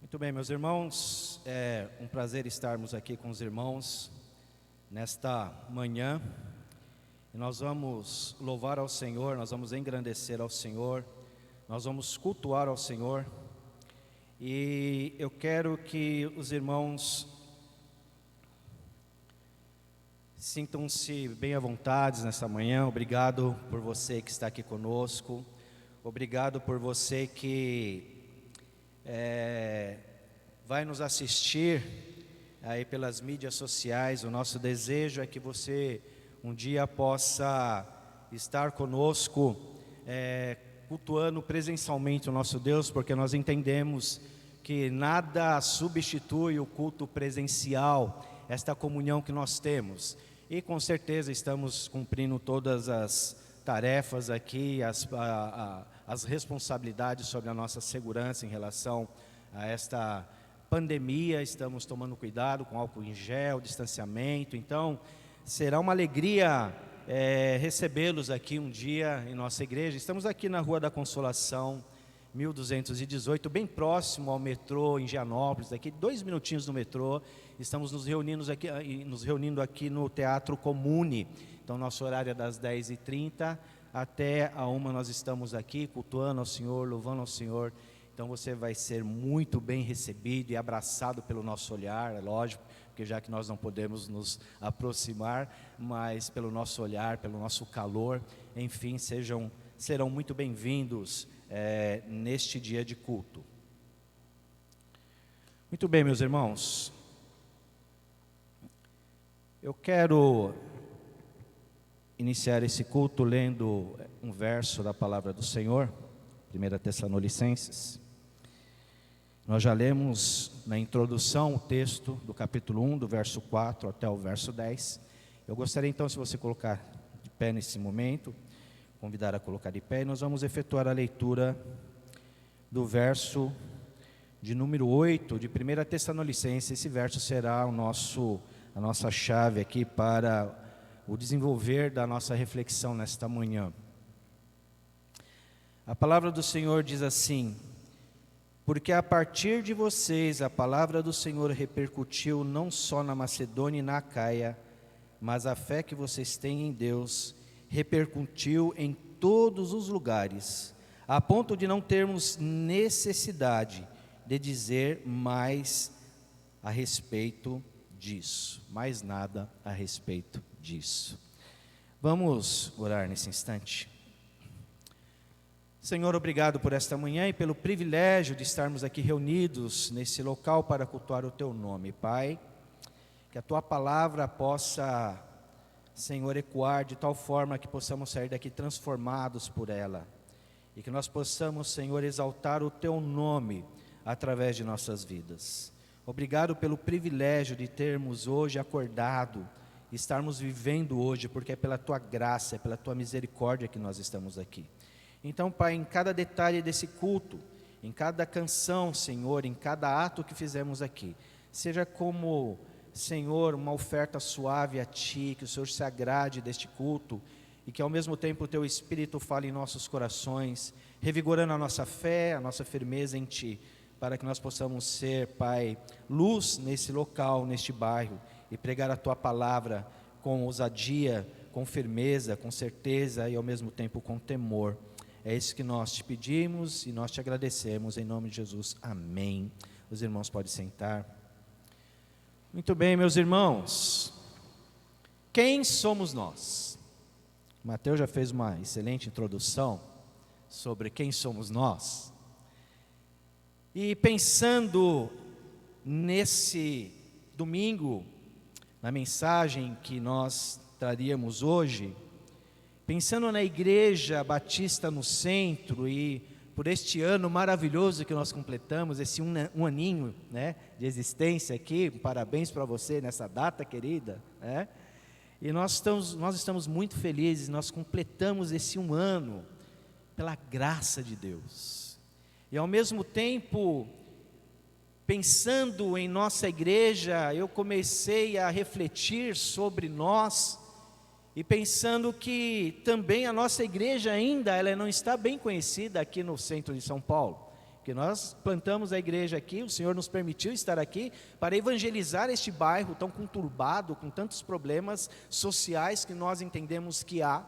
Muito bem, meus irmãos, é um prazer estarmos aqui com os irmãos nesta manhã. E nós vamos louvar ao Senhor, nós vamos engrandecer ao Senhor, nós vamos cultuar ao Senhor. E eu quero que os irmãos sintam-se bem à vontade nesta manhã. Obrigado por você que está aqui conosco, obrigado por você que vai nos assistir aí pelas mídias sociais. O nosso desejo é que você um dia possa estar conosco, cultuando presencialmente o nosso Deus, porque nós entendemos que nada substitui o culto presencial, esta comunhão que nós temos. E com certeza estamos cumprindo todas as tarefas aqui, as responsabilidades sobre a nossa segurança em relação a esta pandemia. Estamos tomando cuidado com álcool em gel, distanciamento. Então, será uma alegria recebê-los aqui um dia em nossa igreja. Estamos aqui na Rua da Consolação, 1218, bem próximo ao metrô em Gianópolis, daqui 2 minutinhos do metrô. Estamos nos reunindo aqui no Teatro Comune. Então, nosso horário é das 10h30 até a 1h. Nós estamos aqui cultuando ao Senhor, louvando ao Senhor. Então, você vai ser muito bem recebido e abraçado pelo nosso olhar, é lógico, porque já que nós não podemos nos aproximar, mas pelo nosso olhar, pelo nosso calor, enfim, serão muito bem-vindos neste dia de culto. Muito bem, meus irmãos, eu quero iniciar esse culto lendo um verso da palavra do Senhor, 1 Tessalonicenses. Nós já lemos na introdução o texto do capítulo 1, do verso 4 até o verso 10. Eu gostaria então, se você colocar de pé nesse momento, convidar a colocar de pé, e nós vamos efetuar a leitura do verso de número 8 de 1 Tessalonicenses. Esse verso será a nossa chave aqui para o desenvolver da nossa reflexão nesta manhã. A palavra do Senhor diz assim: porque a partir de vocês a palavra do Senhor repercutiu não só na Macedônia e na Acaia, mas a fé que vocês têm em Deus repercutiu em todos os lugares, a ponto de não termos necessidade de dizer mais a respeito disso, mais nada a respeito disso. Vamos orar nesse instante. Senhor, obrigado por esta manhã e pelo privilégio de estarmos aqui reunidos nesse local para cultuar o Teu nome. Pai, que a Tua palavra possa, Senhor, ecoar de tal forma que possamos sair daqui transformados por ela, e que nós possamos, Senhor, exaltar o Teu nome através de nossas vidas. Obrigado pelo privilégio de termos hoje acordado, estarmos vivendo hoje, porque é pela Tua graça, é pela Tua misericórdia que nós estamos aqui. Então, Pai, em cada detalhe desse culto, em cada canção, Senhor, em cada ato que fizemos aqui, seja como, Senhor, uma oferta suave a Ti, que o Senhor se agrade deste culto, e que ao mesmo tempo o Teu Espírito fale em nossos corações, revigorando a nossa fé, a nossa firmeza em Ti, para que nós possamos ser, Pai, luz nesse local, neste bairro, e pregar a Tua palavra com ousadia, com firmeza, com certeza e ao mesmo tempo com temor. É isso que nós te pedimos e nós te agradecemos, em nome de Jesus, amém. Os irmãos podem sentar. Muito bem, meus irmãos, quem somos nós? Mateus já fez uma excelente introdução sobre quem somos nós. E pensando nesse domingo, na mensagem que nós traríamos hoje, pensando na Igreja Batista no Centro e por este ano maravilhoso que nós completamos, esse um aninho, né, de existência aqui, parabéns para você nessa data querida, né? E nós estamos muito felizes, nós completamos esse um ano pela graça de Deus. E ao mesmo tempo, pensando em nossa igreja, eu comecei a refletir sobre nós, e pensando que também a nossa igreja ainda ela não está bem conhecida aqui no centro de São Paulo, porque nós plantamos a igreja aqui, o Senhor nos permitiu estar aqui para evangelizar este bairro tão conturbado, com tantos problemas sociais que nós entendemos que há.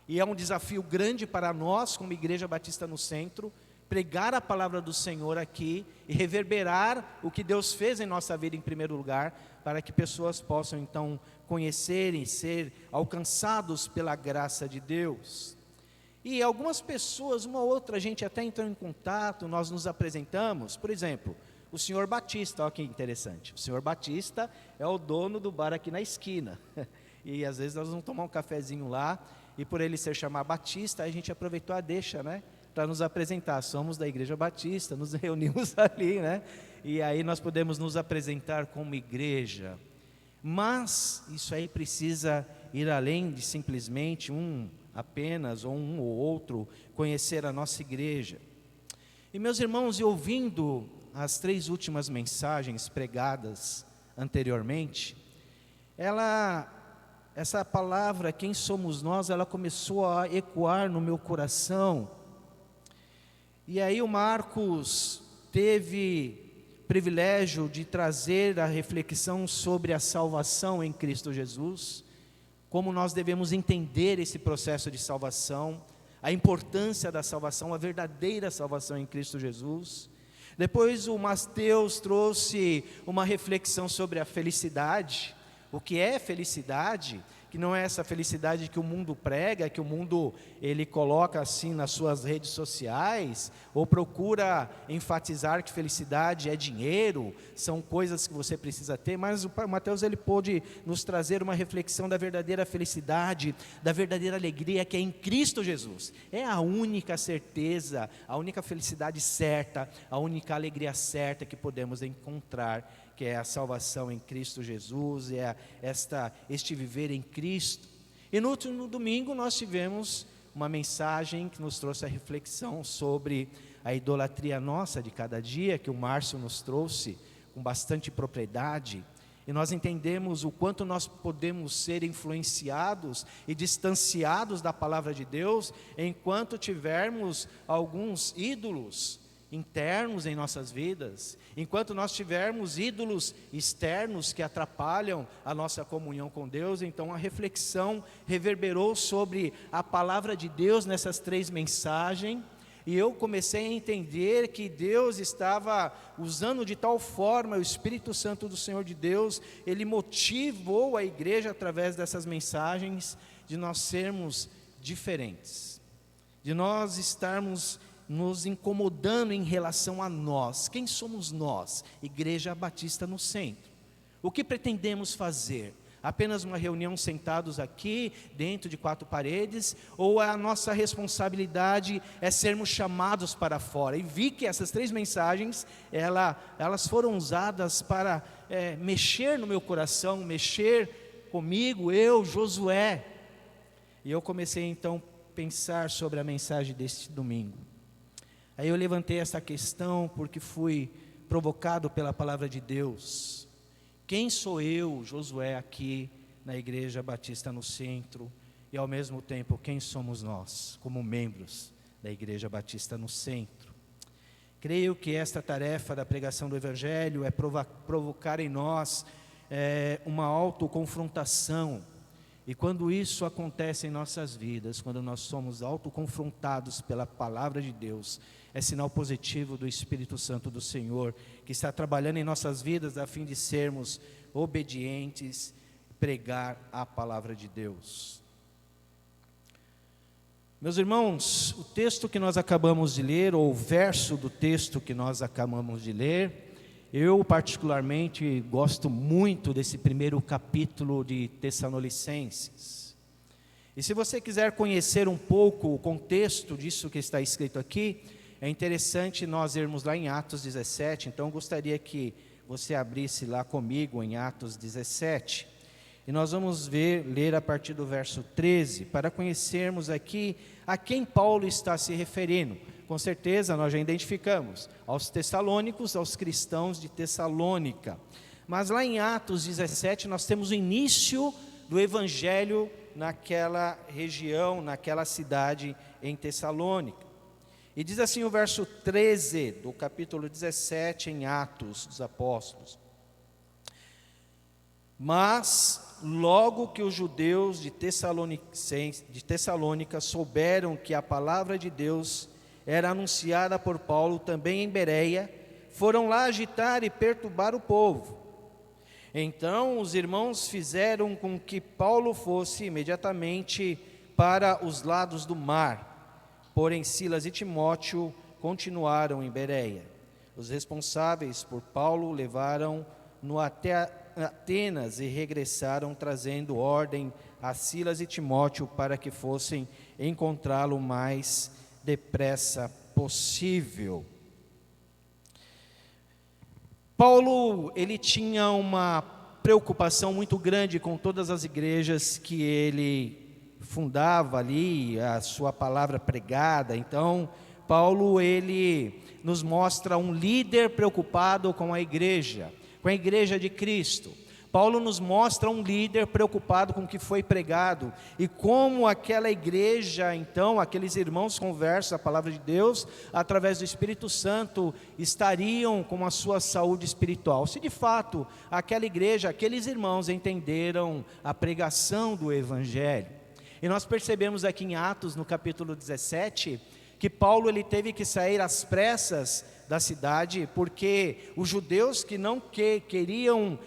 E é um desafio grande para nós, como Igreja Batista no Centro, pregar a palavra do Senhor aqui e reverberar o que Deus fez em nossa vida em primeiro lugar, para que pessoas possam então conhecer e ser alcançados pela graça de Deus. E algumas pessoas, uma ou outra, a gente até entrou em contato, nós nos apresentamos. Por exemplo, o senhor Batista, olha que interessante, o senhor Batista é o dono do bar aqui na esquina, e às vezes nós vamos tomar um cafezinho lá, e por ele ser chamado Batista, a gente aproveitou a deixa, né, para nos apresentar. Somos da Igreja Batista, nos reunimos ali, né, e aí nós podemos nos apresentar como igreja. Mas isso aí precisa ir além de simplesmente apenas ou um ou outro conhecer a nossa igreja. E meus irmãos, e ouvindo as 3 últimas mensagens pregadas anteriormente, essa palavra, quem somos nós, ela começou a ecoar no meu coração. E aí o Marcos teve privilégio de trazer a reflexão sobre a salvação em Cristo Jesus, como nós devemos entender esse processo de salvação, a importância da salvação, a verdadeira salvação em Cristo Jesus. Depois o Mateus trouxe uma reflexão sobre a felicidade, o que é felicidade, que não é essa felicidade que o mundo prega, que o mundo ele coloca assim nas suas redes sociais, ou procura enfatizar que felicidade é dinheiro, são coisas que você precisa ter, mas o Mateus ele pôde nos trazer uma reflexão da verdadeira felicidade, da verdadeira alegria que é em Cristo Jesus. É a única certeza, a única felicidade certa, a única alegria certa que podemos encontrar, que é a salvação em Cristo Jesus, este viver em Cristo. E no último domingo nós tivemos uma mensagem que nos trouxe a reflexão sobre a idolatria nossa de cada dia, que o Márcio nos trouxe com bastante propriedade, e nós entendemos o quanto nós podemos ser influenciados e distanciados da palavra de Deus, enquanto tivermos alguns ídolos internos em nossas vidas, enquanto nós tivermos ídolos externos que atrapalham a nossa comunhão com Deus. Então a reflexão reverberou sobre a palavra de Deus nessas 3 mensagens, e eu comecei a entender que Deus estava usando de tal forma, o Espírito Santo do Senhor de Deus, Ele motivou a igreja através dessas mensagens, de nós sermos diferentes, de nós estarmos nos incomodando em relação a nós. Quem somos nós? Igreja Batista no Centro. O que pretendemos fazer? Apenas uma reunião sentados aqui, dentro de 4 paredes? Ou a nossa responsabilidade é sermos chamados para fora? E vi que essas 3 mensagens, elas foram usadas para mexer no meu coração, mexer comigo, eu, Josué. E eu comecei então a pensar sobre a mensagem deste domingo. Aí eu levantei essa questão porque fui provocado pela palavra de Deus. Quem sou eu, Josué, aqui na Igreja Batista no Centro? E ao mesmo tempo, quem somos nós, como membros da Igreja Batista no Centro? Creio que esta tarefa da pregação do Evangelho é provocar em nós uma autoconfrontação. E quando isso acontece em nossas vidas, quando nós somos autoconfrontados pela palavra de Deus, é sinal positivo do Espírito Santo do Senhor, que está trabalhando em nossas vidas a fim de sermos obedientes, pregar a palavra de Deus. Meus irmãos, o texto que nós acabamos de ler, ou o verso do texto que nós acabamos de ler, eu particularmente gosto muito desse primeiro capítulo de Tessalonicenses. E se você quiser conhecer um pouco o contexto disso que está escrito aqui, é interessante nós irmos lá em Atos 17, então eu gostaria que você abrisse lá comigo em Atos 17. E nós vamos ler a partir do verso 13, para conhecermos aqui a quem Paulo está se referindo. Com certeza nós já identificamos, aos tessalônicos, aos cristãos de Tessalônica. Mas lá em Atos 17 nós temos o início do Evangelho naquela região, naquela cidade em Tessalônica. E diz assim o verso 13 do capítulo 17 em Atos dos Apóstolos: mas logo que os judeus de Tessalônica souberam que a palavra de Deus era anunciada por Paulo também em Bereia, foram lá agitar e perturbar o povo. Então os irmãos fizeram com que Paulo fosse imediatamente para os lados do mar, porém Silas e Timóteo continuaram em Bereia. Os responsáveis por Paulo levaram-no até Atenas e regressaram trazendo ordem a Silas e Timóteo para que fossem encontrá-lo o mais depressa possível. Paulo, ele tinha uma preocupação muito grande com todas as igrejas que ele fundava ali, a sua palavra pregada. Então, Paulo, ele nos mostra um líder preocupado com a igreja de Cristo. Paulo nos mostra um líder preocupado com o que foi pregado e como aquela igreja, então, aqueles irmãos conversam a palavra de Deus, através do Espírito Santo, estariam com a sua saúde espiritual. Se de fato aquela igreja, aqueles irmãos entenderam a pregação do Evangelho. E nós percebemos aqui em Atos, no capítulo 17, que Paulo ele teve que sair às pressas da cidade, porque os judeus que não queriam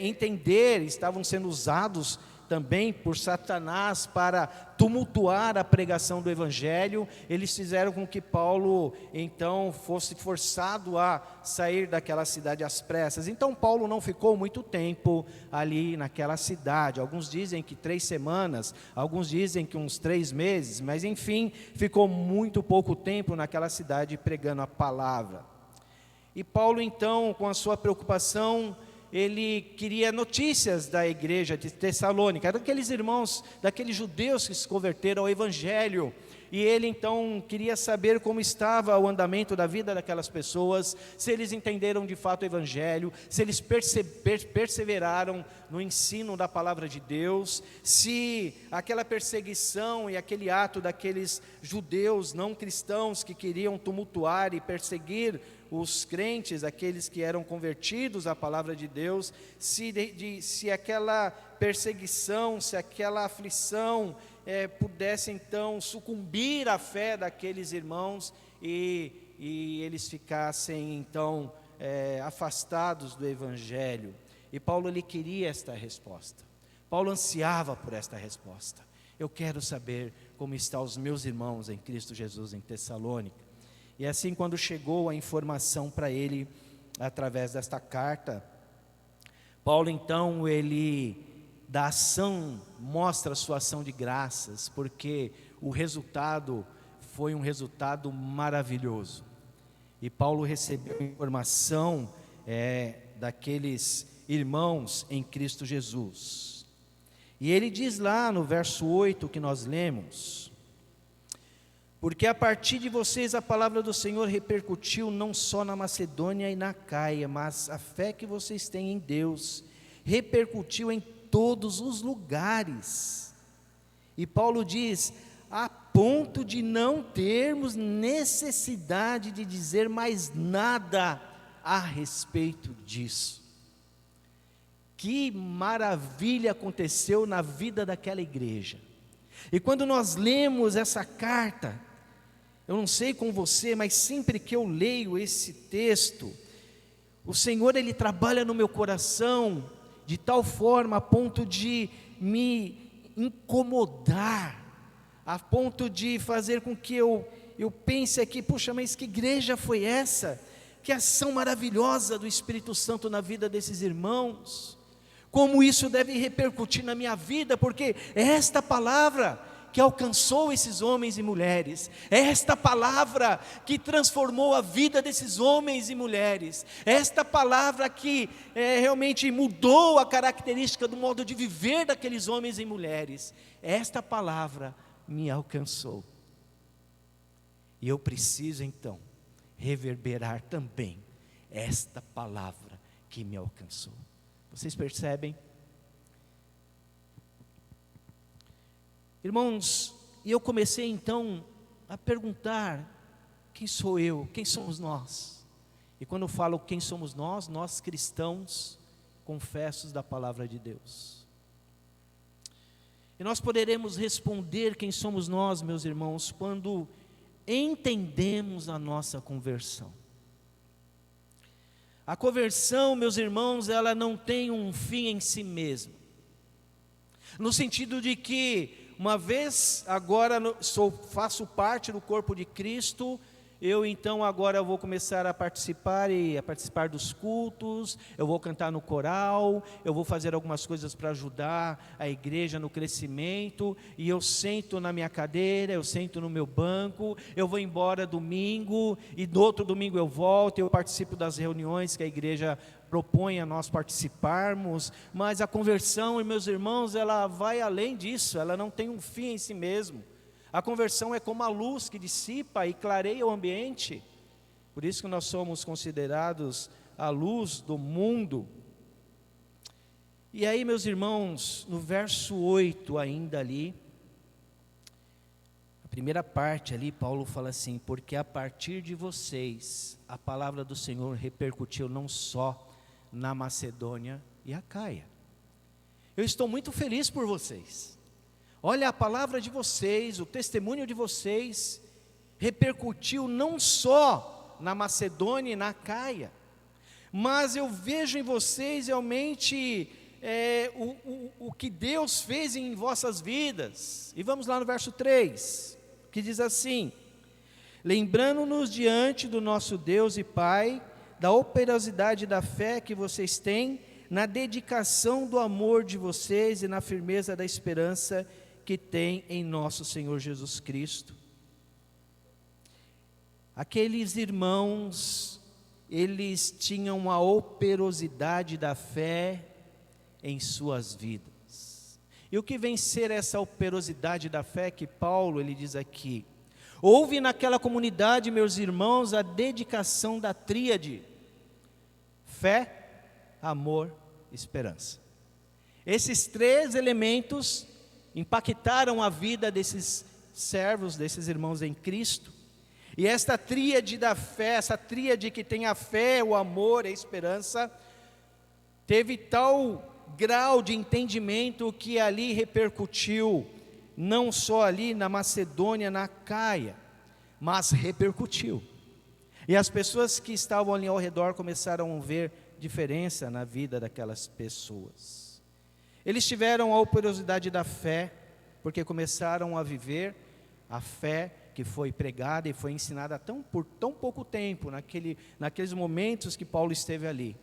entender, estavam sendo usados também por Satanás para tumultuar a pregação do Evangelho. Eles fizeram com que Paulo então fosse forçado a sair daquela cidade às pressas. Então Paulo não ficou muito tempo ali naquela cidade. Alguns dizem que 3 semanas, alguns dizem que uns 3 meses, mas enfim, ficou muito pouco tempo naquela cidade pregando a palavra. E Paulo então, com a sua preocupação, ele queria notícias da igreja de Tessalônica, daqueles irmãos, daqueles judeus que se converteram ao Evangelho, e ele então queria saber como estava o andamento da vida daquelas pessoas, se eles entenderam de fato o Evangelho, se eles perseveraram no ensino da palavra de Deus, se aquela perseguição e aquele ato daqueles judeus não cristãos que queriam tumultuar e perseguir os crentes, aqueles que eram convertidos à palavra de Deus, se aquela perseguição, se aquela aflição pudesse então sucumbir à fé daqueles irmãos e eles ficassem então afastados do Evangelho. E Paulo ele queria esta resposta. Paulo ansiava por esta resposta. Eu quero saber como estão os meus irmãos em Cristo Jesus em Tessalônica. E assim, quando chegou a informação para ele, através desta carta, Paulo então, ele da ação, mostra a sua ação de graças, porque o resultado foi um resultado maravilhoso. E Paulo recebeu informação daqueles irmãos em Cristo Jesus. E ele diz lá no verso 8 que nós lemos: porque a partir de vocês a palavra do Senhor repercutiu não só na Macedônia e na Caia, mas a fé que vocês têm em Deus repercutiu em todos os lugares. E Paulo diz, a ponto de não termos necessidade de dizer mais nada a respeito disso. Que maravilha aconteceu na vida daquela igreja. E quando nós lemos essa carta, eu não sei com você, mas sempre que eu leio esse texto, o Senhor ele trabalha no meu coração de tal forma a ponto de me incomodar, a ponto de fazer com que eu pense aqui, puxa, mas que igreja foi essa? Que ação maravilhosa do Espírito Santo na vida desses irmãos, como isso deve repercutir na minha vida, porque é esta palavra que alcançou esses homens e mulheres, é esta palavra que transformou a vida desses homens e mulheres, é esta palavra que realmente mudou a característica do modo de viver daqueles homens e mulheres. Esta palavra me alcançou, e eu preciso então reverberar também esta palavra que me alcançou. Vocês percebem? Irmãos, e eu comecei então a perguntar, quem sou eu? Quem somos nós? E quando eu falo quem somos nós cristãos, confessos da palavra de Deus. E nós poderemos responder quem somos nós, meus irmãos, quando entendemos a nossa conversão. A conversão, meus irmãos, ela não tem um fim em si mesma. No sentido de que, uma vez agora faço parte do corpo de Cristo, eu então agora vou começar a participar dos cultos, eu vou cantar no coral, eu vou fazer algumas coisas para ajudar a igreja no crescimento, e eu sento na minha cadeira, eu sento no meu banco, eu vou embora domingo, e no outro domingo eu volto, eu participo das reuniões que a igreja propõe a nós participarmos, mas a conversão, meus irmãos, ela vai além disso, ela não tem um fim em si mesmo. A conversão é como a luz que dissipa e clareia o ambiente. Por isso que nós somos considerados a luz do mundo. E aí, meus irmãos, no verso 8 ainda ali, a primeira parte ali, Paulo fala assim: porque a partir de vocês, a palavra do Senhor repercutiu não só na Macedônia e Acaia. Eu estou muito feliz por vocês. Olha, a palavra de vocês, o testemunho de vocês repercutiu não só na Macedônia e na Acaia, mas eu vejo em vocês realmente o que Deus fez em vossas vidas. E vamos lá no verso 3, que diz assim: lembrando-nos diante do nosso Deus e Pai, da operosidade da fé que vocês têm, na dedicação do amor de vocês e na firmeza da esperança que tem em nosso Senhor Jesus Cristo. Aqueles irmãos, eles tinham a operosidade da fé em suas vidas. E o que vem ser essa operosidade da fé que Paulo, ele diz aqui? Houve naquela comunidade, meus irmãos, a dedicação da tríade: fé, amor, esperança. Esses três elementos impactaram a vida desses servos, desses irmãos em Cristo. E esta tríade da fé, essa tríade que tem a fé, o amor e a esperança, teve tal grau de entendimento que ali repercutiu, não só ali na Macedônia, na Acaia, mas repercutiu. E as pessoas que estavam ali ao redor começaram a ver diferença na vida daquelas pessoas. Eles tiveram a operosidade da fé, porque começaram a viver a fé que foi pregada e foi ensinada por tão pouco tempo, naqueles momentos que Paulo esteve ali.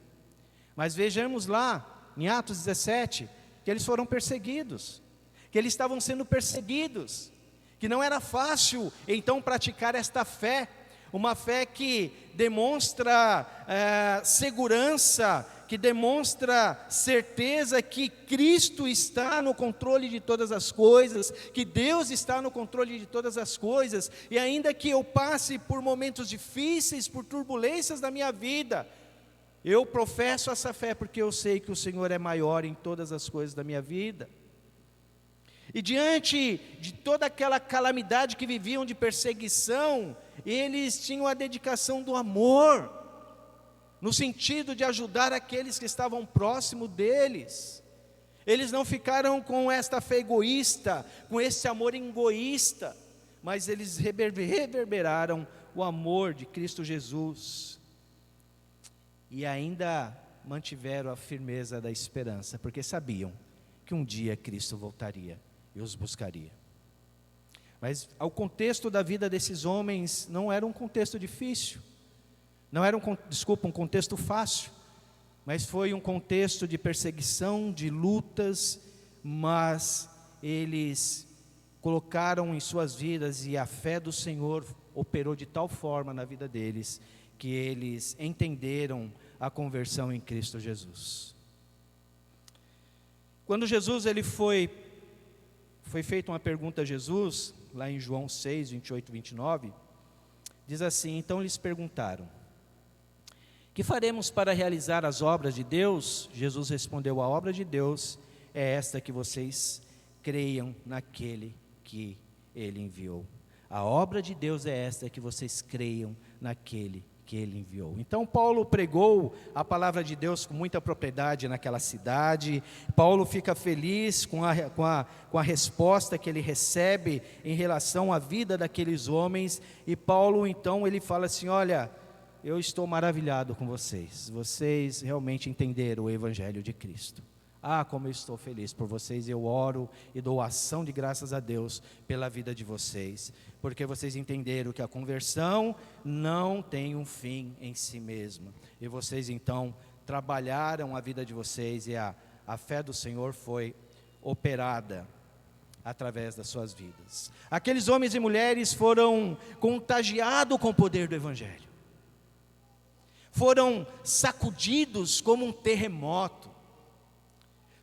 Mas vejamos lá, em Atos 17, que eles foram perseguidos, que eles estavam sendo perseguidos, que não era fácil então praticar esta fé, uma fé que demonstra segurança, que demonstra certeza que Cristo está no controle de todas as coisas, que Deus está no controle de todas as coisas, e ainda que eu passe por momentos difíceis, por turbulências da minha vida, eu professo essa fé porque eu sei que o Senhor é maior em todas as coisas da minha vida. E diante de toda aquela calamidade que viviam de perseguição, eles tinham a dedicação do amor, no sentido de ajudar aqueles que estavam próximo deles. Eles não ficaram com esta fé egoísta, com esse amor egoísta, mas eles reverberaram o amor de Cristo Jesus. E ainda mantiveram a firmeza da esperança, porque sabiam que um dia Cristo voltaria e os buscaria. Mas o contexto da vida desses homens não era um contexto difícil, não era um contexto fácil, mas foi um contexto de perseguição, de lutas, mas eles colocaram em suas vidas, e a fé do Senhor operou de tal forma na vida deles, que eles entenderam a conversão em Cristo Jesus. Quando Jesus foi feita uma pergunta a Jesus, lá em João 6, 28 e 29, diz assim: então lhes perguntaram: que faremos para realizar as obras de Deus? Jesus respondeu: a obra de Deus é esta, que vocês creiam naquele que Ele enviou. A obra de Deus é esta, que vocês creiam naquele que Ele enviou. Então Paulo pregou a palavra de Deus com muita propriedade naquela cidade. Paulo fica feliz com a resposta que ele recebe em relação à vida daqueles homens. E Paulo então ele fala assim: olha, eu estou maravilhado com vocês. Vocês realmente entenderam o Evangelho de Cristo. Ah, como eu estou feliz por vocês. Eu oro e dou ação de graças a Deus pela vida de vocês, porque vocês entenderam que a conversão não tem um fim em si mesma, e vocês então trabalharam a vida de vocês, e a fé do Senhor foi operada através das suas vidas. Aqueles homens e mulheres foram contagiados com o poder do Evangelho, foram sacudidos como um terremoto.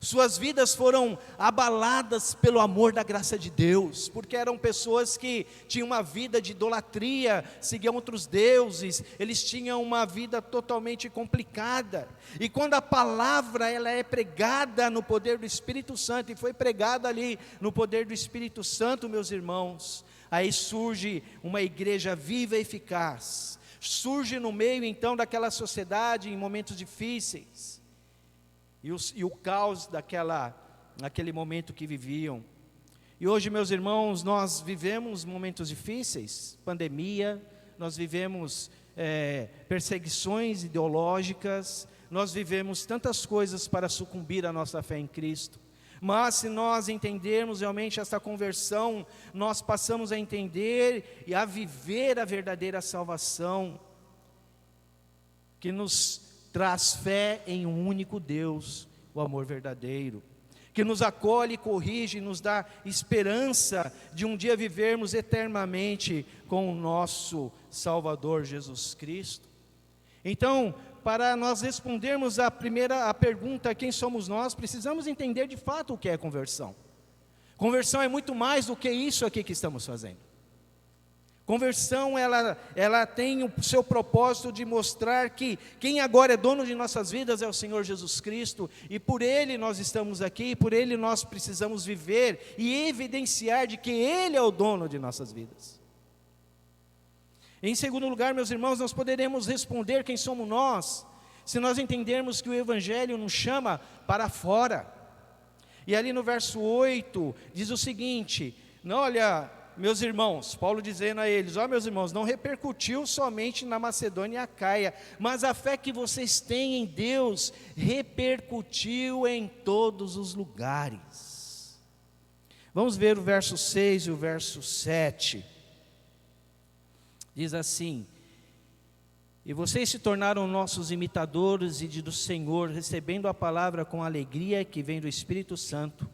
Suas vidas foram abaladas pelo amor da graça de Deus, porque eram pessoas que tinham uma vida de idolatria, seguiam outros deuses, eles tinham uma vida totalmente complicada. E quando a palavra ela é pregada no poder do Espírito Santo, e foi pregada ali no poder do Espírito Santo, meus irmãos, aí surge uma igreja viva e eficaz, surge no meio então daquela sociedade em momentos difíceis. E o caos naquele momento que viviam. E hoje, meus irmãos, nós vivemos momentos difíceis, pandemia, nós vivemos perseguições ideológicas, nós vivemos tantas coisas para sucumbir à nossa fé em Cristo. Mas se nós entendermos realmente essa conversão, nós passamos a entender e a viver a verdadeira salvação, que nos traz fé em um único Deus, o amor verdadeiro, que nos acolhe, corrige, nos dá esperança de um dia vivermos eternamente com o nosso Salvador Jesus Cristo. Então, para nós respondermos a pergunta, quem somos nós, precisamos entender de fato o que é conversão. Conversão é muito mais do que isso aqui que estamos fazendo. Conversão, ela tem o seu propósito de mostrar que quem agora é dono de nossas vidas é o Senhor Jesus Cristo, e por Ele nós estamos aqui, e por Ele nós precisamos viver e evidenciar de que Ele é o dono de nossas vidas. Em segundo lugar, meus irmãos, nós poderemos responder quem somos nós, se nós entendermos que o Evangelho nos chama para fora. E ali no verso 8, diz o seguinte: olha, meus irmãos, Paulo dizendo a eles: meus irmãos, não repercutiu somente na Macedônia e Acaia, mas a fé que vocês têm em Deus repercutiu em todos os lugares. Vamos ver o verso 6 e o verso 7. Diz assim: e vocês se tornaram nossos imitadores e do Senhor, recebendo a palavra com alegria que vem do Espírito Santo,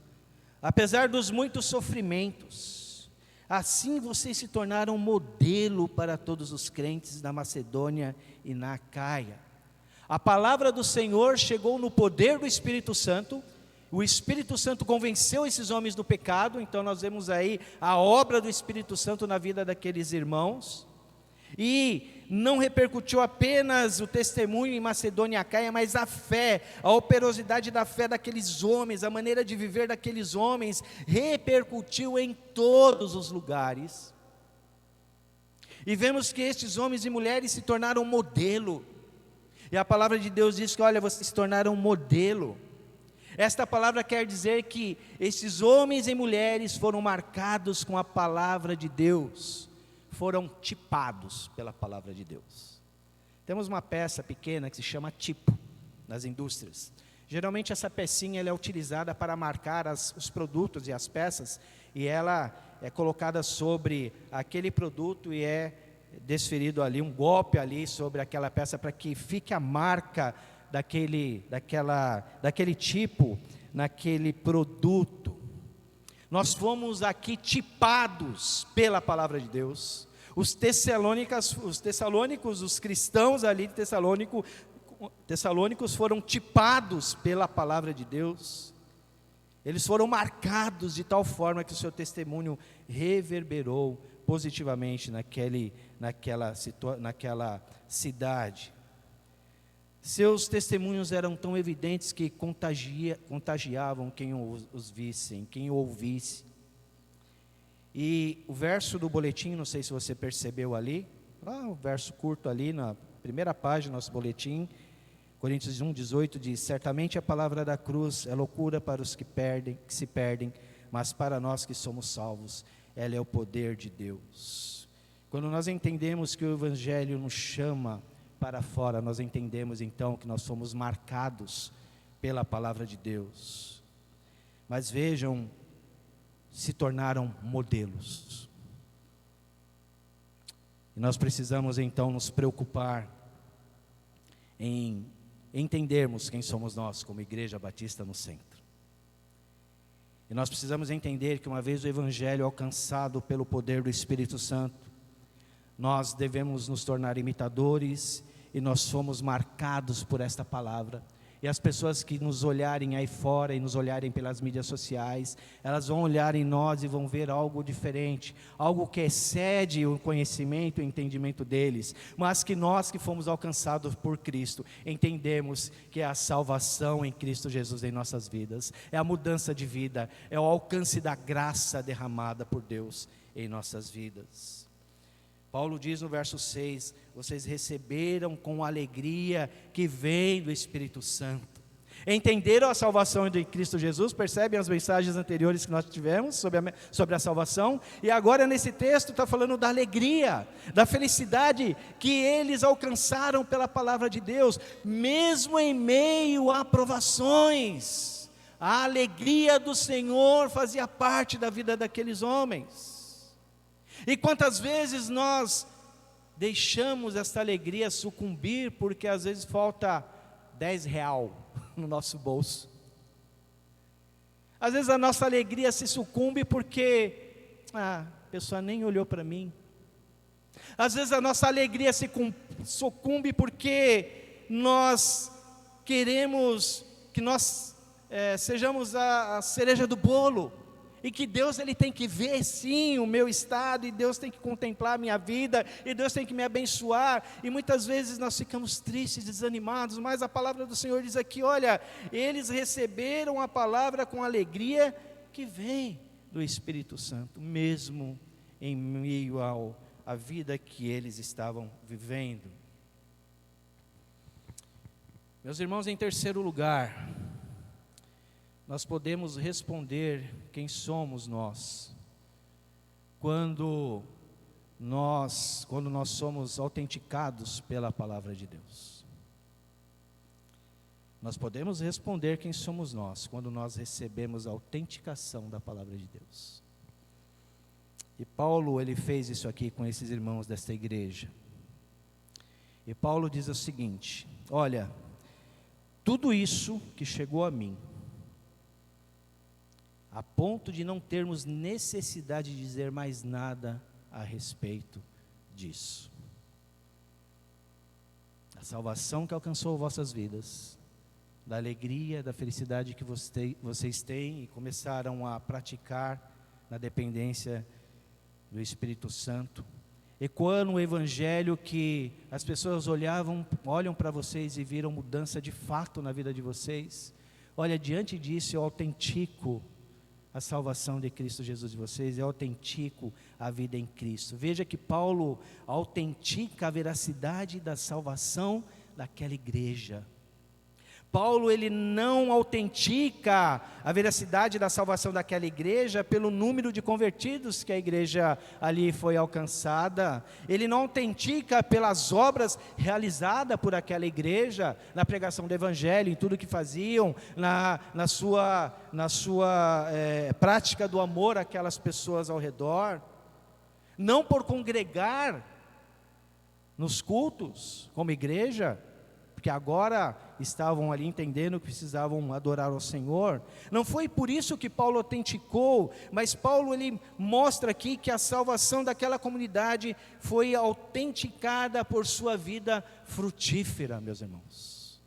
apesar dos muitos sofrimentos. Assim vocês se tornaram modelo para todos os crentes na Macedônia e na Acaia. A palavra do Senhor chegou no poder do Espírito Santo. O Espírito Santo convenceu esses homens do pecado. Então nós vemos aí a obra do Espírito Santo na vida daqueles irmãos. E não repercutiu apenas o testemunho em Macedônia e Acaia, mas a fé, a operosidade da fé daqueles homens, a maneira de viver daqueles homens, repercutiu em todos os lugares. E vemos que estes homens e mulheres se tornaram modelo. E a palavra de Deus diz que, olha, vocês se tornaram modelo. Esta palavra quer dizer que esses homens e mulheres foram marcados com a palavra de Deus, foram tipados pela palavra de Deus. Temos uma peça pequena que se chama tipo, nas indústrias. Geralmente essa pecinha ela é utilizada para marcar os produtos e as peças, e ela é colocada sobre aquele produto e é desferido ali, um golpe ali sobre aquela peça, para que fique a marca daquele tipo, naquele produto. Nós fomos aqui tipados pela palavra de Deus. Os tessalônicos, os cristãos ali de Tessalônicos foram tipados pela palavra de Deus. Eles foram marcados de tal forma que o seu testemunho reverberou positivamente naquela cidade. Seus testemunhos eram tão evidentes que contagiavam quem os vissem, quem o ouvisse. E o verso do boletim, não sei se você percebeu ali, o verso curto ali na primeira página do nosso boletim, Coríntios 1:18 diz: certamente a palavra da cruz é loucura para os que se perdem, mas para nós que somos salvos, ela é o poder de Deus. Quando nós entendemos que o Evangelho nos chama para fora, nós entendemos então que nós somos marcados pela palavra de Deus. Mas vejam, se tornaram modelos. E nós precisamos então nos preocupar em entendermos quem somos nós como Igreja Batista no Centro. E nós precisamos entender que uma vez o Evangelho alcançado pelo poder do Espírito Santo, nós devemos nos tornar imitadores e nós somos marcados por esta palavra. E as pessoas que nos olharem aí fora e nos olharem pelas mídias sociais, elas vão olhar em nós e vão ver algo diferente, algo que excede o conhecimento e o entendimento deles, mas que nós que fomos alcançados por Cristo, entendemos que é a salvação em Cristo Jesus em nossas vidas, é a mudança de vida, é o alcance da graça derramada por Deus em nossas vidas. Paulo diz no verso 6, vocês receberam com alegria que vem do Espírito Santo. Entenderam a salvação de Cristo Jesus? Percebem as mensagens anteriores que nós tivemos sobre a salvação? E agora nesse texto está falando da alegria, da felicidade que eles alcançaram pela palavra de Deus, mesmo em meio a provações. A alegria do Senhor fazia parte da vida daqueles homens. E quantas vezes nós deixamos essa alegria sucumbir, porque às vezes falta R$10 no nosso bolso. Às vezes a nossa alegria se sucumbe porque a pessoa nem olhou para mim. Às vezes a nossa alegria se sucumbe porque nós queremos que nós sejamos a cereja do bolo. E que Deus ele tem que ver sim o meu estado, e Deus tem que contemplar a minha vida, e Deus tem que me abençoar, e muitas vezes nós ficamos tristes, desanimados, mas a palavra do Senhor diz aqui, olha, eles receberam a palavra com alegria que vem do Espírito Santo, mesmo em meio à vida que eles estavam vivendo. Meus irmãos, em terceiro lugar, nós podemos responder quem somos nós, quando nós somos autenticados pela palavra de Deus. Nós podemos responder quem somos nós, quando nós recebemos a autenticação da palavra de Deus. E Paulo, ele fez isso aqui com esses irmãos desta igreja. E Paulo diz o seguinte, olha, tudo isso que chegou a mim, a ponto de não termos necessidade de dizer mais nada a respeito disso. A salvação que alcançou vossas vidas, da alegria, da felicidade que vocês têm e começaram a praticar na dependência do Espírito Santo, ecoando o Evangelho que as pessoas olham para vocês e viram mudança de fato na vida de vocês. Olha, diante disso eu autentico a salvação de Cristo Jesus de vocês, eu autentico a vida em Cristo. Veja que Paulo autentica a veracidade da salvação daquela igreja. Paulo, ele não autentica a veracidade da salvação daquela igreja pelo número de convertidos que a igreja ali foi alcançada. Ele não autentica pelas obras realizadas por aquela igreja, na pregação do Evangelho, em tudo que faziam, na sua prática do amor àquelas pessoas ao redor. Não por congregar nos cultos como igreja, porque agora estavam ali entendendo que precisavam adorar ao Senhor. Não foi por isso que Paulo autenticou, mas Paulo ele mostra aqui que a salvação daquela comunidade foi autenticada por sua vida frutífera, meus irmãos.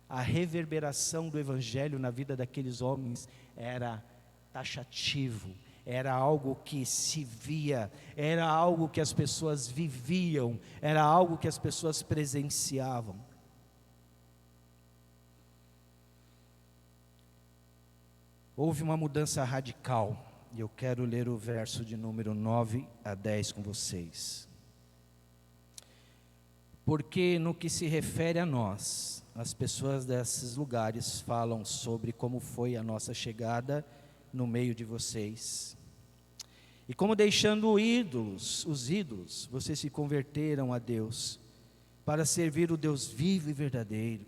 A reverberação do Evangelho na vida daqueles homens era taxativo, era algo que se via, era algo que as pessoas viviam, era algo que as pessoas presenciavam. Houve uma mudança radical e eu quero ler o verso de número 9 a 10 com vocês. Porque no que se refere a nós, as pessoas desses lugares falam sobre como foi a nossa chegada no meio de vocês. E como deixando os ídolos, vocês se converteram a Deus, para servir o Deus vivo e verdadeiro,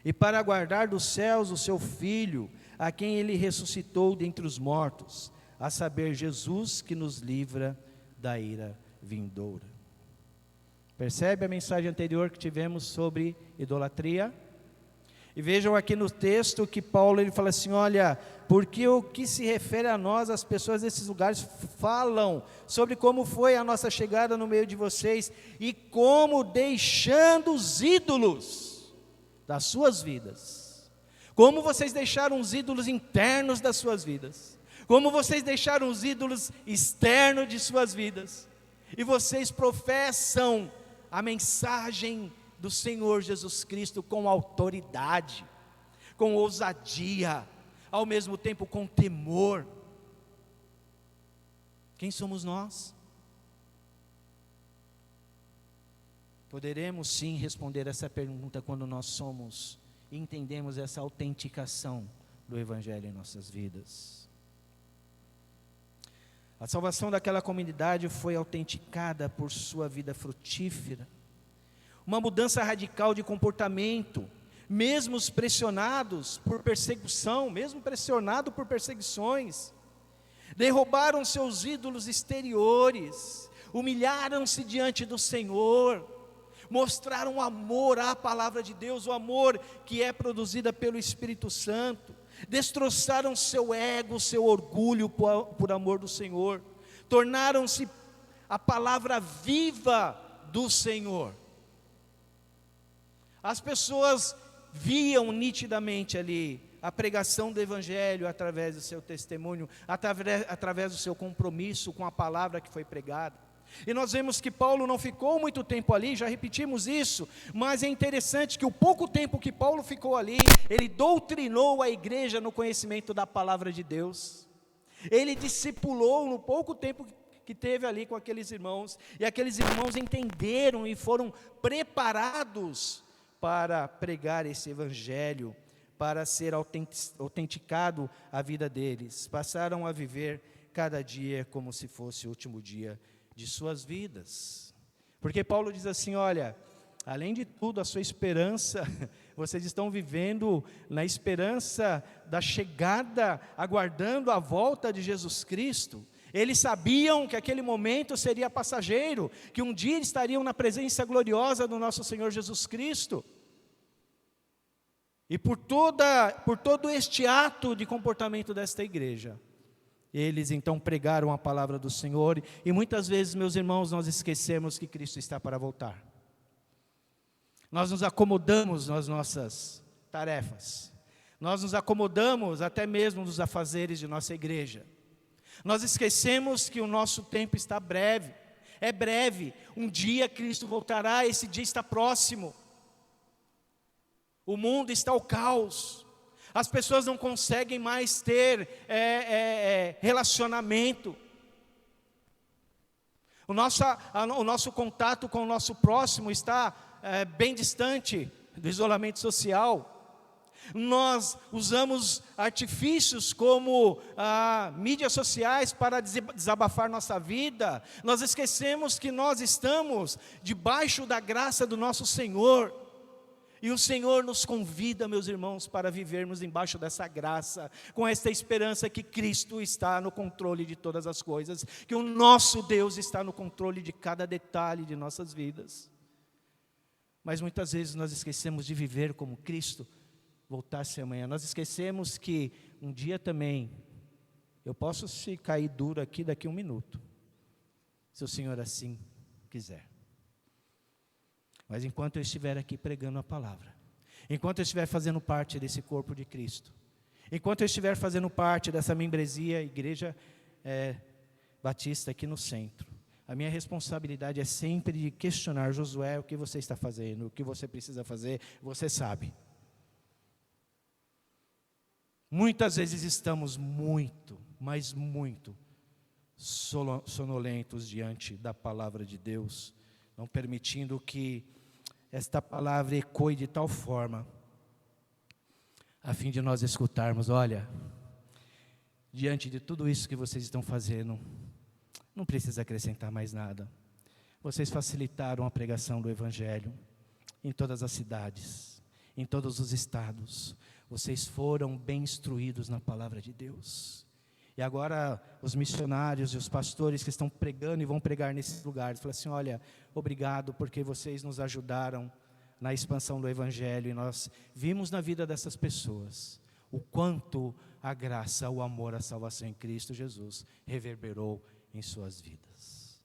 e para aguardar dos céus o seu Filho, a quem Ele ressuscitou dentre os mortos, a saber, Jesus, que nos livra da ira vindoura. Percebe a mensagem anterior que tivemos sobre idolatria? E vejam aqui no texto que Paulo ele fala assim, olha, porque o que se refere a nós, as pessoas desses lugares falam sobre como foi a nossa chegada no meio de vocês, e como deixando os ídolos das suas vidas, como vocês deixaram os ídolos internos das suas vidas, como vocês deixaram os ídolos externos de suas vidas, e vocês professam a mensagem do Senhor Jesus Cristo com autoridade, com ousadia, ao mesmo tempo com temor. Quem somos nós? Poderemos sim responder essa pergunta quando nós somos e entendemos essa autenticação do Evangelho em nossas vidas. A salvação daquela comunidade foi autenticada por sua vida frutífera, uma mudança radical de comportamento, mesmo pressionados por perseguição, mesmo pressionados por perseguições, derrubaram seus ídolos exteriores, humilharam-se diante do Senhor, mostraram amor à palavra de Deus, o amor que é produzida pelo Espírito Santo, destroçaram seu ego, seu orgulho por amor do Senhor, tornaram-se a palavra viva do Senhor. As pessoas viam nitidamente ali a pregação do Evangelho através do seu testemunho, através do seu compromisso com a palavra que foi pregada. E nós vemos que Paulo não ficou muito tempo ali, já repetimos isso, mas é interessante que o pouco tempo que Paulo ficou ali, ele doutrinou a igreja no conhecimento da palavra de Deus. Ele discipulou no pouco tempo que teve ali com aqueles irmãos, e aqueles irmãos entenderam e foram preparados para pregar esse Evangelho, para ser autenticado a vida deles. Passaram a viver cada dia como se fosse o último dia de suas vidas. Porque Paulo diz assim, olha, além de tudo, a sua esperança, vocês estão vivendo na esperança da chegada, aguardando a volta de Jesus Cristo. Eles sabiam que aquele momento seria passageiro, que um dia estariam na presença gloriosa do nosso Senhor Jesus Cristo. E por todo este ato de comportamento desta igreja, eles então pregaram a palavra do Senhor. E muitas vezes, meus irmãos, nós esquecemos que Cristo está para voltar. Nós nos acomodamos nas nossas tarefas, nós nos acomodamos até mesmo nos afazeres de nossa igreja. Nós esquecemos que o nosso tempo está breve, é breve. Um dia Cristo voltará, esse dia está próximo. O mundo está ao caos, as pessoas não conseguem mais ter relacionamento. O nosso contato com o nosso próximo está bem distante do isolamento social. Nós usamos artifícios como mídias sociais para desabafar nossa vida. Nós esquecemos que nós estamos debaixo da graça do nosso Senhor. E o Senhor nos convida, meus irmãos, para vivermos embaixo dessa graça, com esta esperança que Cristo está no controle de todas as coisas, que o nosso Deus está no controle de cada detalhe de nossas vidas. Mas muitas vezes nós esquecemos de viver como Cristo voltasse amanhã. Nós esquecemos que um dia também, eu posso se cair duro aqui daqui a 1 minuto, se o Senhor assim quiser. Mas enquanto eu estiver aqui pregando a palavra, enquanto eu estiver fazendo parte desse corpo de Cristo, enquanto eu estiver fazendo parte dessa membresia, Igreja Batista aqui no centro, a minha responsabilidade é sempre de questionar: Josué, o que você está fazendo, o que você precisa fazer, você sabe. Muitas vezes estamos muito, mas muito sonolentos diante da palavra de Deus, não permitindo que esta palavra ecoe de tal forma, a fim de nós escutarmos: olha, diante de tudo isso que vocês estão fazendo, não precisa acrescentar mais nada. Vocês facilitaram a pregação do Evangelho em todas as cidades, em todos os estados. Vocês foram bem instruídos na palavra de Deus. E agora os missionários e os pastores que estão pregando e vão pregar nesses lugares, falam assim: olha, obrigado porque vocês nos ajudaram na expansão do Evangelho. E nós vimos na vida dessas pessoas o quanto a graça, o amor, a salvação em Cristo Jesus reverberou em suas vidas.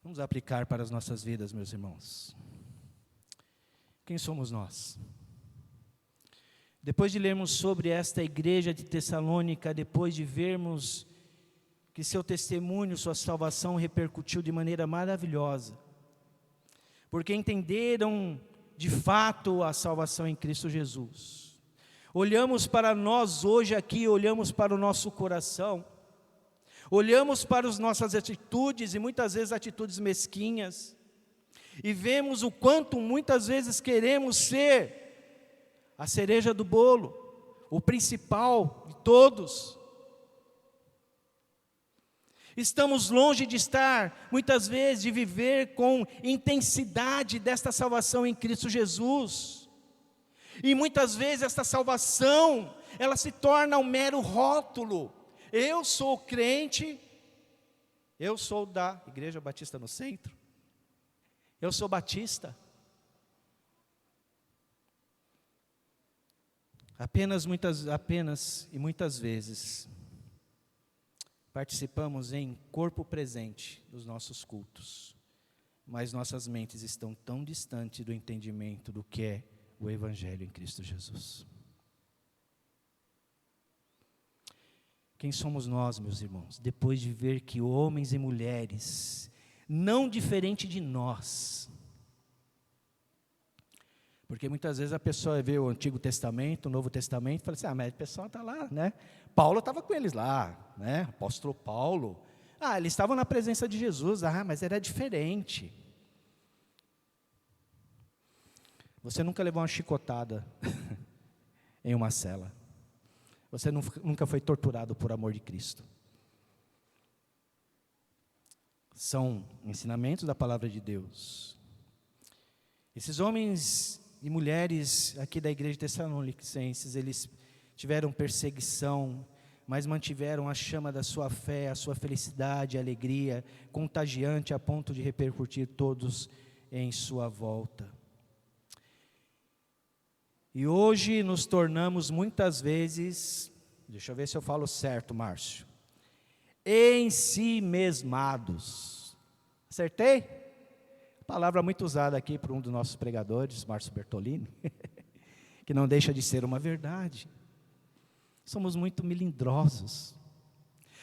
Vamos aplicar para as nossas vidas, meus irmãos. Quem somos nós? Depois de lermos sobre esta igreja de Tessalônica, depois de vermos que seu testemunho, sua salvação repercutiu de maneira maravilhosa, porque entenderam de fato a salvação em Cristo Jesus. Olhamos para nós hoje aqui, olhamos para o nosso coração, olhamos para as nossas atitudes, e muitas vezes atitudes mesquinhas, e vemos o quanto muitas vezes queremos ser a cereja do bolo, o principal de todos. Estamos longe de estar, muitas vezes, de viver com intensidade desta salvação em Cristo Jesus. E muitas vezes esta salvação, ela se torna um mero rótulo. Eu sou crente, eu sou da Igreja Batista no Centro, eu sou batista. Apenas e muitas vezes participamos em corpo presente dos nossos cultos, mas nossas mentes estão tão distantes do entendimento do que é o Evangelho em Cristo Jesus. Quem somos nós, meus irmãos, depois de ver que homens e mulheres, não diferente de nós, porque muitas vezes a pessoa vê o Antigo Testamento, o Novo Testamento, e fala assim: mas o pessoal está lá, né? Paulo estava com eles lá, né? Apóstolo Paulo. Eles estavam na presença de Jesus, mas era diferente. Você nunca levou uma chicotada em uma cela. Você nunca foi torturado por amor de Cristo. São ensinamentos da palavra de Deus. Esses homens e mulheres aqui da igreja de Tessalonicenses, eles tiveram perseguição, mas mantiveram a chama da sua fé, a sua felicidade, a alegria, contagiante a ponto de repercutir todos em sua volta. E hoje nos tornamos muitas vezes, deixa eu ver se eu falo certo, Márcio, ensimesmados. Acertei? Palavra muito usada aqui por um dos nossos pregadores, Márcio Bertolini, que não deixa de ser uma verdade. Somos muito melindrosos,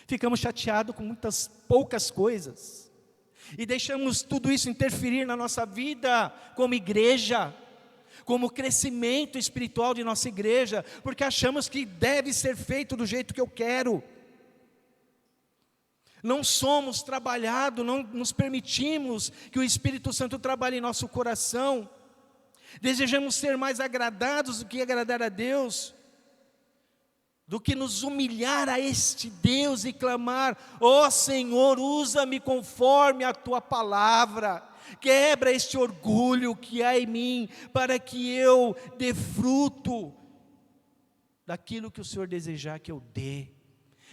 ficamos chateados com muitas poucas coisas, e deixamos tudo isso interferir na nossa vida como igreja, como crescimento espiritual de nossa igreja, porque achamos que deve ser feito do jeito que eu quero. Não somos trabalhados, não nos permitimos que o Espírito Santo trabalhe em nosso coração. Desejamos ser mais agradados do que agradar a Deus, do que nos humilhar a este Deus e clamar: ó Senhor, usa-me conforme a Tua palavra. Quebra este orgulho que há em mim, para que eu dê fruto daquilo que o Senhor desejar que eu dê.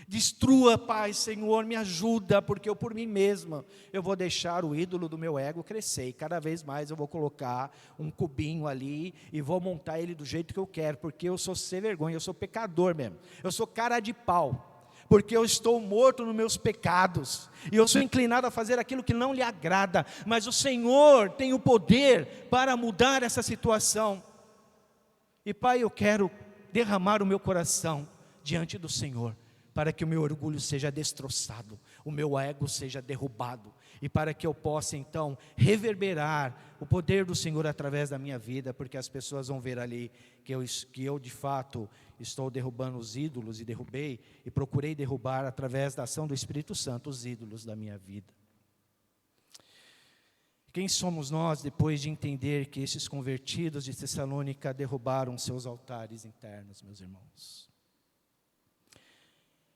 Destrua, Pai, Senhor, me ajuda, porque eu por mim mesma, eu vou deixar o ídolo do meu ego crescer, e cada vez mais eu vou colocar um cubinho ali, e vou montar ele do jeito que eu quero, porque eu sou sem vergonha, eu sou pecador mesmo, eu sou cara de pau, porque eu estou morto nos meus pecados, e eu sou inclinado a fazer aquilo que não lhe agrada, mas o Senhor tem o poder para mudar essa situação. E Pai, eu quero derramar o meu coração diante do Senhor, para que o meu orgulho seja destroçado, o meu ego seja derrubado, e para que eu possa então reverberar o poder do Senhor através da minha vida, porque as pessoas vão ver ali que eu de fato estou derrubando os ídolos, e derrubei, e procurei derrubar através da ação do Espírito Santo os ídolos da minha vida. Quem somos nós depois de entender que esses convertidos de Tessalônica derrubaram seus altares internos, meus irmãos?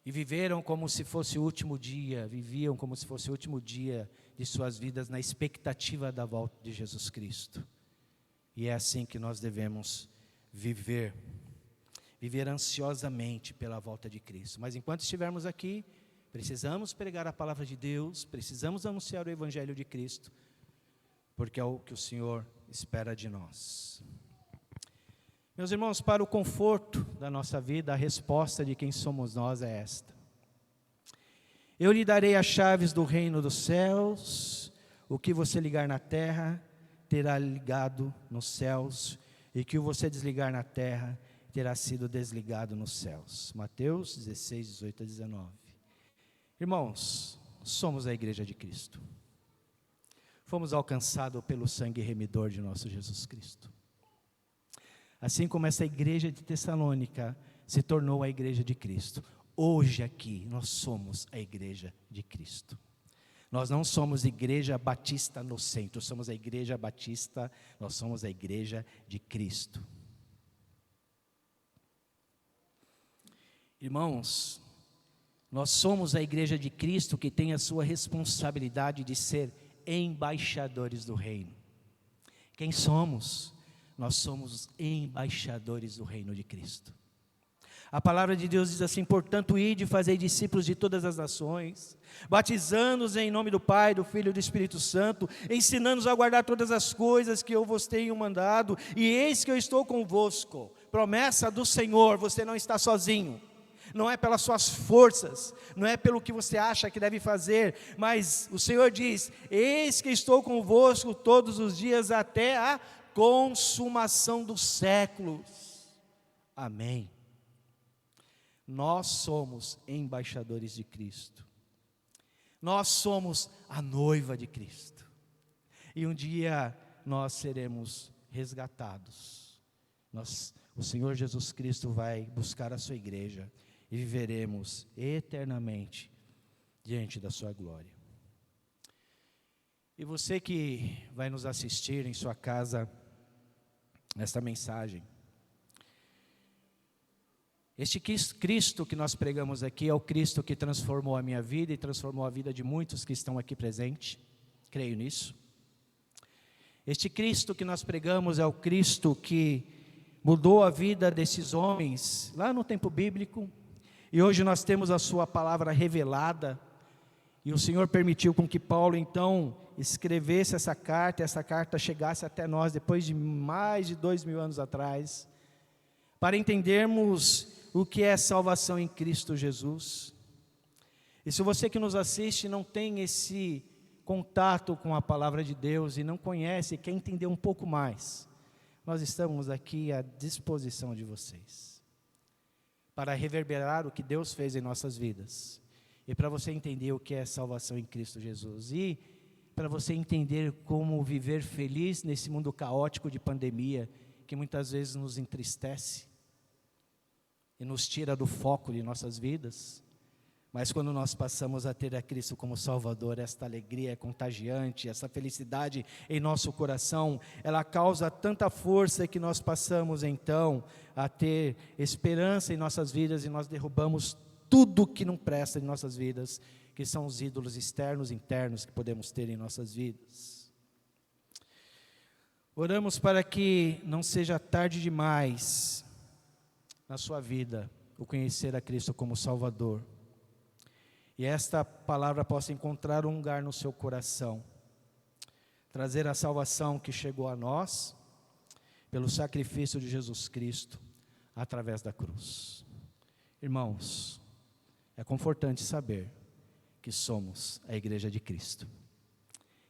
E viveram como se fosse o último dia, viviam como se fosse o último dia de suas vidas na expectativa da volta de Jesus Cristo. E é assim que nós devemos viver ansiosamente pela volta de Cristo. Mas enquanto estivermos aqui, precisamos pregar a palavra de Deus, precisamos anunciar o Evangelho de Cristo, porque é o que o Senhor espera de nós. Meus irmãos, para o conforto da nossa vida, a resposta de quem somos nós é esta: eu lhe darei as chaves do reino dos céus, o que você ligar na terra, terá ligado nos céus, e o que você desligar na terra, terá sido desligado nos céus. Mateus 16, 18 a 19. Irmãos, somos a igreja de Cristo. Fomos alcançados pelo sangue remidor de nosso Jesus Cristo. Assim como essa igreja de Tessalônica se tornou a igreja de Cristo, hoje aqui nós somos a igreja de Cristo. Nós não somos igreja batista no centro, somos a igreja batista, nós somos a igreja de Cristo. Irmãos, nós somos a igreja de Cristo que tem a sua responsabilidade de ser embaixadores do reino. Quem somos? Nós somos embaixadores do reino de Cristo. A palavra de Deus diz assim: portanto, ide e fazei discípulos de todas as nações, batizando-os em nome do Pai, do Filho e do Espírito Santo, ensinando-os a guardar todas as coisas que eu vos tenho mandado, e eis que eu estou convosco. Promessa do Senhor, você não está sozinho. Não é pelas suas forças, não é pelo que você acha que deve fazer, mas o Senhor diz: eis que estou convosco todos os dias até a consumação dos séculos. Amém. Nós somos embaixadores de Cristo. Nós somos a noiva de Cristo. E um dia nós seremos resgatados. O Senhor Jesus Cristo vai buscar a sua igreja e viveremos eternamente diante da sua glória. E você que vai nos assistir em sua casa nesta mensagem, este Cristo que nós pregamos aqui é o Cristo que transformou a minha vida e transformou a vida de muitos que estão aqui presentes, creio nisso. Este Cristo que nós pregamos é o Cristo que mudou a vida desses homens lá no tempo bíblico, e hoje nós temos a sua palavra revelada, e o Senhor permitiu com que Paulo então escrevesse essa carta chegasse até nós depois de mais de 2000 anos atrás, para entendermos o que é salvação em Cristo Jesus. E se você que nos assiste não tem esse contato com a palavra de Deus e não conhece, quer entender um pouco mais, nós estamos aqui à disposição de vocês, para reverberar o que Deus fez em nossas vidas, e para você entender o que é salvação em Cristo Jesus, e para você entender como viver feliz nesse mundo caótico de pandemia, que muitas vezes nos entristece, e nos tira do foco de nossas vidas. Mas quando nós passamos a ter a Cristo como Salvador, esta alegria é contagiante, essa felicidade em nosso coração, ela causa tanta força que nós passamos então a ter esperança em nossas vidas, e nós derrubamos tudo que não presta em nossas vidas, que são os ídolos externos e internos que podemos ter em nossas vidas. Oramos para que não seja tarde demais na sua vida o conhecer a Cristo como Salvador, e esta palavra possa encontrar um lugar no seu coração, trazer a salvação que chegou a nós pelo sacrifício de Jesus Cristo através da cruz. Irmãos, é confortante saber que somos a igreja de Cristo,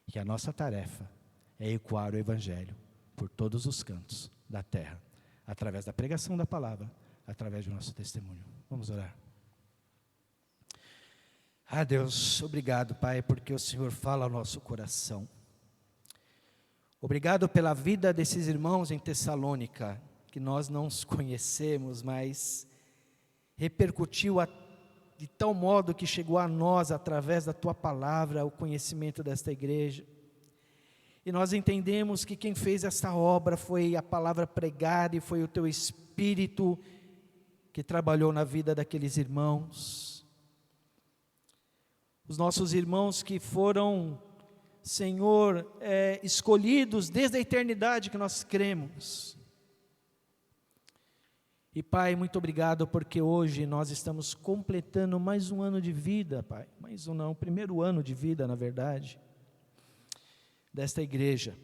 e que a nossa tarefa é ecoar o Evangelho por todos os cantos da terra, através da pregação da palavra, através do nosso testemunho. Vamos orar. Deus, obrigado, Pai, porque o Senhor fala ao nosso coração. Obrigado pela vida desses irmãos em Tessalônica, que nós não os conhecemos, mas repercutiu de tal modo que chegou a nós, através da Tua palavra, o conhecimento desta igreja. E nós entendemos que quem fez essa obra foi a palavra pregada e foi o Teu Espírito que trabalhou na vida daqueles irmãos. Os nossos irmãos que foram, Senhor, escolhidos desde a eternidade que nós cremos. E Pai, muito obrigado porque hoje nós estamos completando mais um ano de vida, Pai. Mais um não, o primeiro ano de vida, na verdade, desta igreja.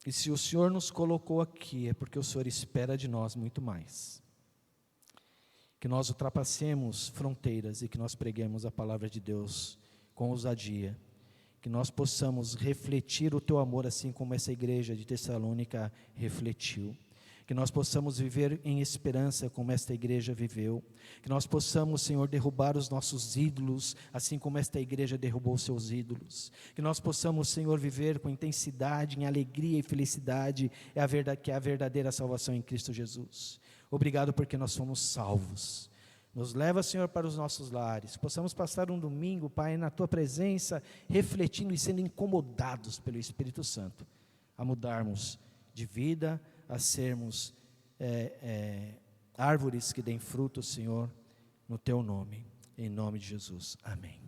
E se o Senhor nos colocou aqui, é porque o Senhor espera de nós muito mais. Que nós ultrapassemos fronteiras e que nós preguemos a palavra de Deus com ousadia. Que nós possamos refletir o Teu amor assim como essa igreja de Tessalônica refletiu. Que nós possamos viver em esperança como esta igreja viveu. Que nós possamos, Senhor, derrubar os nossos ídolos, assim como esta igreja derrubou os seus ídolos. Que nós possamos, Senhor, viver com intensidade, em alegria e felicidade, que é a verdadeira salvação em Cristo Jesus. Obrigado porque nós somos salvos. Nos leva, Senhor, para os nossos lares. Possamos passar um domingo, Pai, na Tua presença, refletindo e sendo incomodados pelo Espírito Santo, a mudarmos de vida, a sermos árvores que deem fruto, Senhor, no Teu nome. Em nome de Jesus. Amém.